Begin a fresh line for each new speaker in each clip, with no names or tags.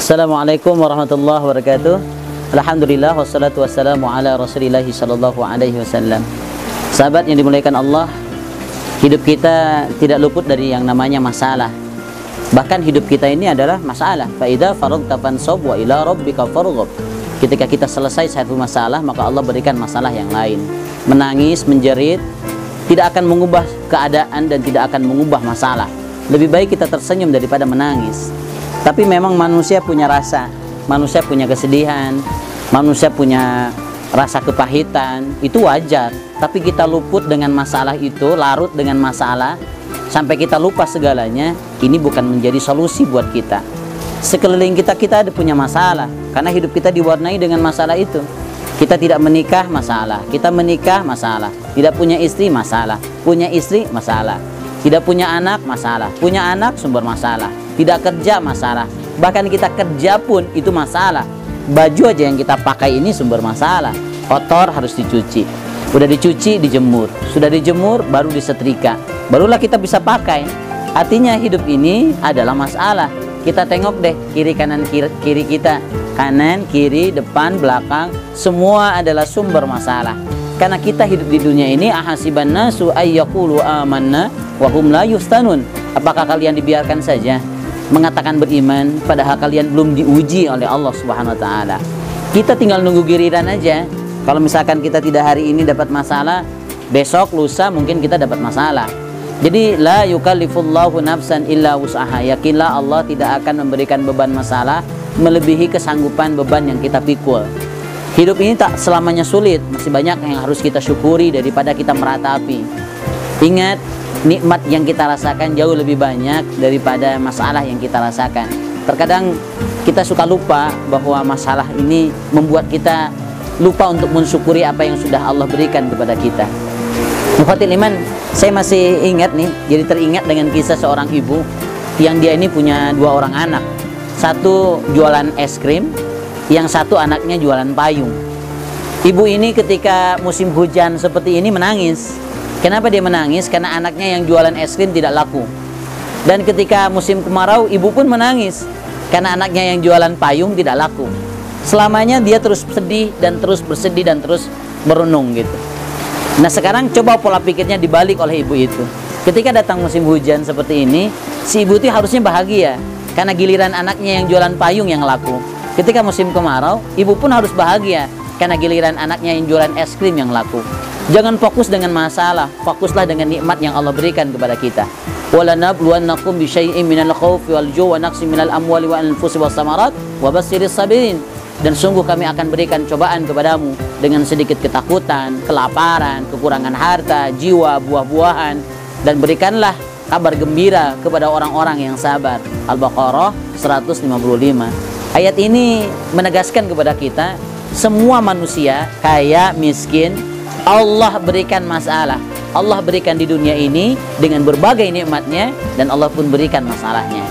Assalamualaikum warahmatullahi wabarakatuh. Alhamdulillah wassalatu wassalamu ala rasulillahi sallallahu alaihi wasallam. Sahabat yang dimuliakan Allah, hidup kita tidak luput dari yang namanya masalah. Bahkan hidup kita ini adalah masalah. Fa idza faragta fansab wa ila rabbika farghab. Ketika kita selesai satu masalah, maka Allah berikan masalah yang lain. Menangis, menjerit tidak akan mengubah keadaan dan tidak akan mengubah masalah. Lebih baik kita tersenyum daripada menangis. Tapi memang manusia punya rasa, manusia punya kesedihan, manusia punya rasa kepahitan, itu wajar. Tapi kita luput dengan masalah itu, larut dengan masalah, sampai kita lupa segalanya, ini bukan menjadi solusi buat kita. Sekeliling kita ada punya masalah, karena hidup kita diwarnai dengan masalah itu. Kita tidak menikah, masalah. Kita menikah, masalah. Tidak punya istri, masalah. Punya istri, masalah. Tidak punya anak, masalah. Punya anak, sumber masalah. Tidak kerja, masalah. Bahkan kita kerja pun itu masalah. Baju aja yang kita pakai ini sumber masalah. Kotor harus dicuci. Udah dicuci, dijemur. Sudah dijemur, baru disetrika. Barulah kita bisa pakai. Artinya hidup ini adalah masalah. Kita tengok deh kiri kanan kiri kita. Kanan, kiri, depan, belakang, semua adalah sumber masalah. Karena kita hidup di dunia ini, ahasiban nasu ayyaqulu amanna wa hum la yuftanun. Apakah kalian dibiarkan saja mengatakan beriman padahal kalian belum diuji oleh Allah Subhanahu wa taala? Kita tinggal nunggu giliran aja. Kalau misalkan kita tidak hari ini dapat masalah, besok lusa mungkin kita dapat masalah. Jadi la yukallifullahu nafsan illa wus'aha. Yakinlah Allah tidak akan memberikan beban masalah melebihi kesanggupan beban yang kita pikul. Hidup ini tak selamanya sulit, masih banyak yang harus kita syukuri daripada kita meratapi. Ingat, nikmat yang kita rasakan jauh lebih banyak daripada masalah yang kita rasakan. Terkadang kita suka lupa bahwa masalah ini membuat kita lupa untuk mensyukuri apa yang sudah Allah berikan kepada kita. Mukhatil iman, saya masih ingat nih, jadi teringat dengan kisah seorang ibu yang dia ini punya dua orang anak. Satu jualan es krim, yang satu anaknya jualan payung. Ibu ini ketika musim hujan seperti ini menangis. Kenapa dia menangis? Karena anaknya yang jualan es krim tidak laku. Dan ketika musim kemarau, ibu pun menangis karena anaknya yang jualan payung tidak laku. Selamanya dia terus sedih dan terus bersedih dan terus merenung gitu. Nah sekarang coba pola pikirnya dibalik oleh ibu itu. Ketika datang musim hujan seperti ini, si ibu itu harusnya bahagia karena giliran anaknya yang jualan payung yang laku. Ketika musim kemarau, ibu pun harus bahagia karena giliran anaknya yang jualan es krim yang laku. Jangan fokus dengan masalah, fokuslah dengan nikmat yang Allah berikan kepada kita. وَلَنَبْلُوَنَّكُمْ بِشَيْءٍ مِنَ الْخَوْفِ وَالْجُوعِ وَنَقْصٍ مِنَ الْأَمْوَالِ وَالْأَنفُسِ وَالثَّمَرَاتِ وَبَشِّرِ الصَّابِرِينَ. Dan sungguh kami akan berikan cobaan kepadamu dengan sedikit ketakutan, kelaparan, kekurangan harta, jiwa, buah-buahan, dan berikanlah kabar gembira kepada orang-orang yang sabar. Al-Baqarah 155. Ayat ini menegaskan kepada kita, semua manusia, kaya, miskin, Allah berikan masalah. Allah berikan di dunia ini dengan berbagai nikmatnya, dan Allah pun berikan masalahnya.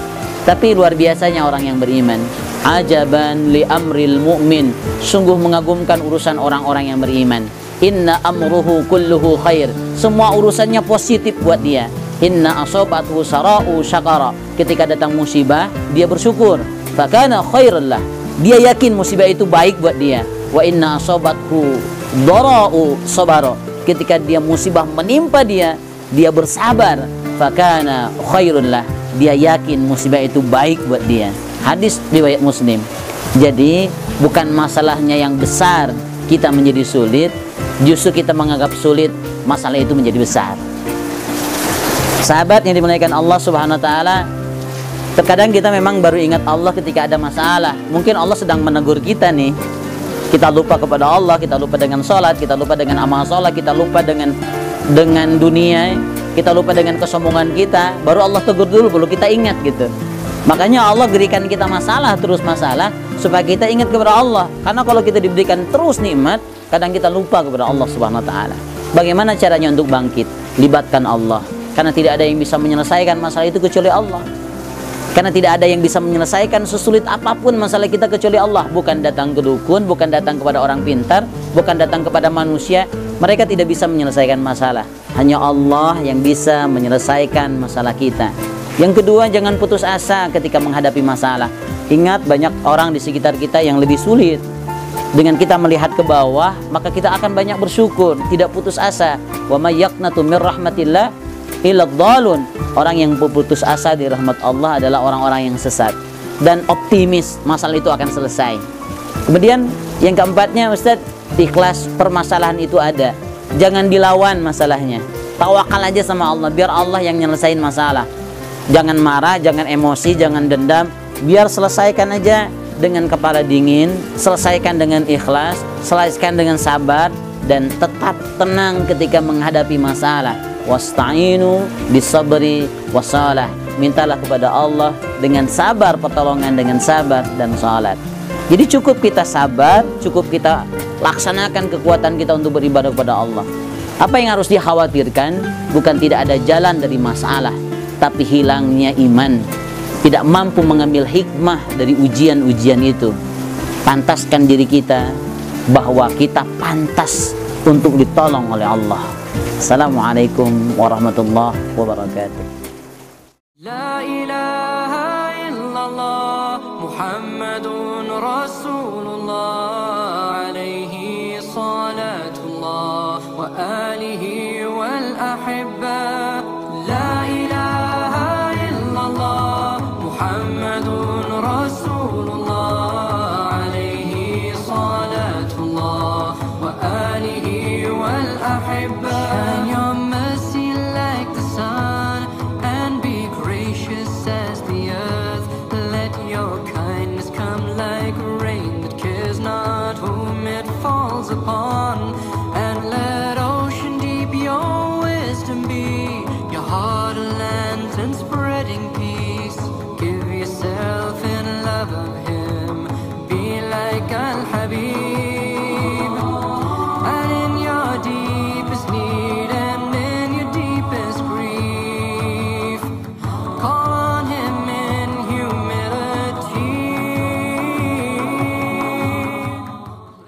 Tapi luar biasanya orang yang beriman. Ajaban li amril mu'min. Sungguh mengagumkan urusan orang-orang yang beriman. Inna amruhu kulluhu khair. Semua urusannya positif buat dia. Inna asobathu sara'u syakara. Ketika datang musibah, dia bersyukur. Fakana khairullah. Dia yakin musibah itu baik buat dia. Wa inna asobathu dara'u sabara. Ketika dia musibah menimpa dia, dia bersabar. Fakana khairullah. Dia yakin musibah itu baik buat dia. Hadis riwayat Muslim. Jadi bukan masalahnya yang besar kita menjadi sulit, justru kita menganggap sulit masalah itu menjadi besar. Sahabat yang dimuliakan Allah Subhanahu wa taala, terkadang kita memang baru ingat Allah ketika ada masalah. Mungkin Allah sedang menegur kita nih. Kita lupa kepada Allah, kita lupa dengan sholat, kita lupa dengan amal sholat, kita lupa dengan dunia, kita lupa dengan kesombongan kita. Baru Allah tegur dulu, baru kita ingat gitu. Makanya Allah berikan kita masalah, terus masalah, supaya kita ingat kepada Allah. Karena kalau kita diberikan terus nikmat, kadang kita lupa kepada Allah Subhanahu wa taala. Bagaimana caranya untuk bangkit? Libatkan Allah. Karena tidak ada yang bisa menyelesaikan masalah itu kecuali Allah. Karena tidak ada yang bisa menyelesaikan sesulit apapun masalah kita kecuali Allah. Bukan datang ke dukun, bukan datang kepada orang pintar, bukan datang kepada manusia. Mereka tidak bisa menyelesaikan masalah. Hanya Allah yang bisa menyelesaikan masalah kita. Yang kedua, jangan putus asa ketika menghadapi masalah. Ingat, banyak orang di sekitar kita yang lebih sulit. Dengan kita melihat ke bawah, maka kita akan banyak bersyukur, tidak putus asa. Wa may yaqnatu mir rahmatillah illa dhalun. Orang yang putus asa di rahmat Allah adalah orang-orang yang sesat. Dan optimis masalah itu akan selesai. Kemudian yang keempatnya, Ustaz, ikhlas. Permasalahan itu ada, jangan dilawan masalahnya. Tawakal aja sama Allah, biar Allah yang nyelesain masalah. Jangan marah, jangan emosi, jangan dendam. Biar selesaikan aja dengan kepala dingin, selesaikan dengan ikhlas, selesaikan dengan sabar, dan tetap tenang ketika menghadapi masalah. Wasta'inu bisabri wassalah. Mintalah kepada Allah dengan sabar pertolongan, dengan sabar dan salat. Jadi cukup kita sabar, cukup kita laksanakan kekuatan kita untuk beribadah kepada Allah. Apa yang harus dikhawatirkan bukan tidak ada jalan dari masalah, tapi hilangnya iman, tidak mampu mengambil hikmah dari ujian-ujian itu. Pantaskan diri kita bahwa kita pantas untuk ditolong oleh Allah. Assalamualaikum warahmatullahi wabarakatuh. La ilaha illallah Muhammadun Rasulullah alaihi salatullah wa alihi wal ahibba. La ilaha illallah Muhammadun Rasulullah alaihi salatullah wa alihi wal ahibba. Shine your mercy like the sun and be gracious as the earth. Let your kindness come like rain that cares not whom it falls upon.